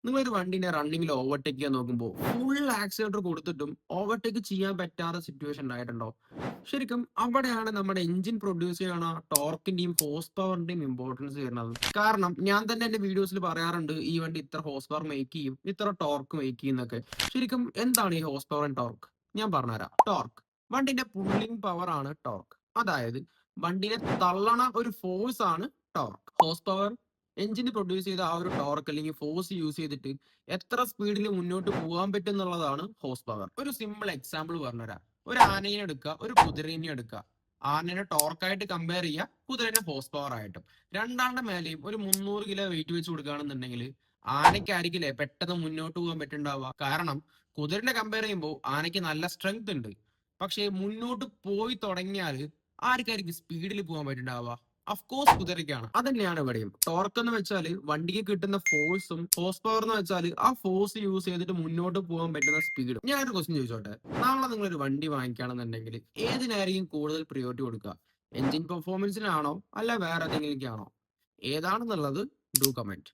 നിങ്ങളൊരു വണ്ടിനെ റണ്ണിങ്ങിൽ ഓവർടേക്ക് ചെയ്യാൻ നോക്കുമ്പോൾ ഫുൾ ആക്സിലേറ്റർ കൊടുത്തിട്ടും ഓവർടേക്ക് ചെയ്യാൻ പറ്റാത്ത സിറ്റുവേഷൻ ഉണ്ടായിട്ടുണ്ടോ? ശരിക്കും അവിടെയാണ് നമ്മുടെ എഞ്ചിൻ പ്രൊഡ്യൂസ് ചെയ്യണ ടോർക്കിന്റെയും ഹോഴ്സ് പവറിന്റെയും ഇമ്പോർട്ടൻസ് വരുന്നത്. കാരണം ഞാൻ തന്നെ എന്റെ വീഡിയോസിൽ പറയാറുണ്ട് ഈ വണ്ടി ഇത്ര ഹോഴ്സ് പവർ മേക്ക് ചെയ്യും, ഇത്ര ടോർക്ക് മേക്ക് ചെയ്യുന്നൊക്കെ. ശരിക്കും എന്താണ് ഈ ഹോഴ്സ് പവർ ആൻഡ് ടോർക്ക്? ഞാൻ പറഞ്ഞുതരാം. ടോർക്ക് വണ്ടിന്റെ പുള്ളിംഗ് പവർ ആണ് ടോർക്ക്. അതായത് വണ്ടിനെ തള്ളണ ഒരു ഫോഴ്സ് ആണ് ടോർക്ക്. ഹോഴ്സ് പവർ എഞ്ചിന് പ്രൊഡ്യൂസ് ചെയ്ത ആ ഒരു ടോർക്ക് അല്ലെങ്കിൽ ഫോഴ്സ് യൂസ് ചെയ്തിട്ട് എത്ര സ്പീഡിൽ മുന്നോട്ട് പോകാൻ പറ്റും എന്നുള്ളതാണ് ഹോഴ്സ് പവർ. ഒരു സിമ്പിൾ എക്സാമ്പിൾ പറഞ്ഞുതരാം. ഒരു ആനയെ എടുക്കുക, ഒരു കുതിരനെ എടുക്കുക. ആനനെ ടോർക്കായിട്ട് കമ്പയർ ചെയ്യുക, കുതിരനെ ഹോഴ്സ് പവർ ആയിട്ടും. രണ്ടാളുടെ മേലെയും ഒരു 300 കിലോ വെയിറ്റ് വെച്ച് കൊടുക്കുകയാണെന്നുണ്ടെങ്കിൽ ആനയ്ക്കായിരിക്കില്ലേ പെട്ടെന്ന് മുന്നോട്ട് പോകാൻ പറ്റുണ്ടാവുക. കാരണം കുതിരനെ കമ്പയർ ചെയ്യുമ്പോൾ ആനയ്ക്ക് നല്ല സ്ട്രെങ്ത് ഉണ്ട്. പക്ഷേ മുന്നോട്ട് പോയി തുടങ്ങിയാൽ ആർക്കായിരിക്കും സ്പീഡിൽ പോകാൻ പറ്റുണ്ടാവുക? അഫ്കോഴ്സ് കുതിരയ്ക്കാണ്. അത് തന്നെയാണ് ഇവിടെയും. ടോർക്ക് എന്ന് വെച്ചാൽ വണ്ടിക്ക് കിട്ടുന്ന ഫോഴ്സും ഹോഴ്സ് പവർ എന്ന് വെച്ചാൽ ആ ഫോഴ്സ് യൂസ് ചെയ്തിട്ട് മുന്നോട്ട് പോകാൻ പറ്റുന്ന സ്പീഡും. ഞാനൊരു ക്വസ്റ്റ്യൻ ചോദിച്ചോട്ടെ. നാളെ നിങ്ങളൊരു വണ്ടി വാങ്ങിക്കുകയാണെന്നുണ്ടെങ്കിൽ ഏതിനായിരിക്കും കൂടുതൽ പ്രിയോറിറ്റി കൊടുക്കുക? എഞ്ചിൻ പെർഫോമൻസിനാണോ അല്ല വേറെ ഏതെങ്കിലും ആണോ? ഏതാണെന്നുള്ളത് ഡു കമന്റ്.